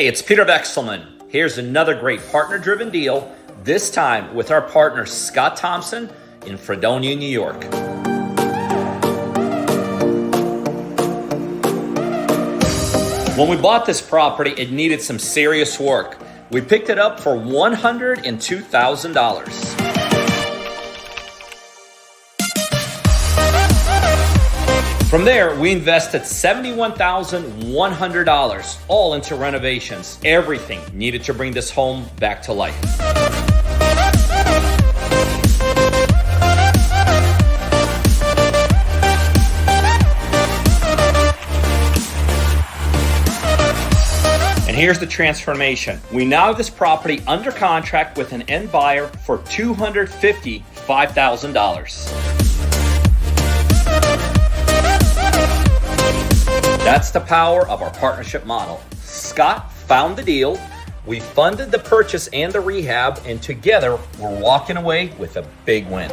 Hey, it's Peter Vekselman. Here's another great partner-driven deal, this time with our partner Scott Thompson in Fredonia, New York. When we bought this property, it needed some serious work. We picked it up for $102,000. From there, we invested $71,100, all into renovations. Everything needed to bring this home back to life. And here's the transformation. We now have this property under contract with an end buyer for $255,000. That's the power of our partnership model. Scott found the deal, we funded the purchase and the rehab, and together we're walking away with a big win.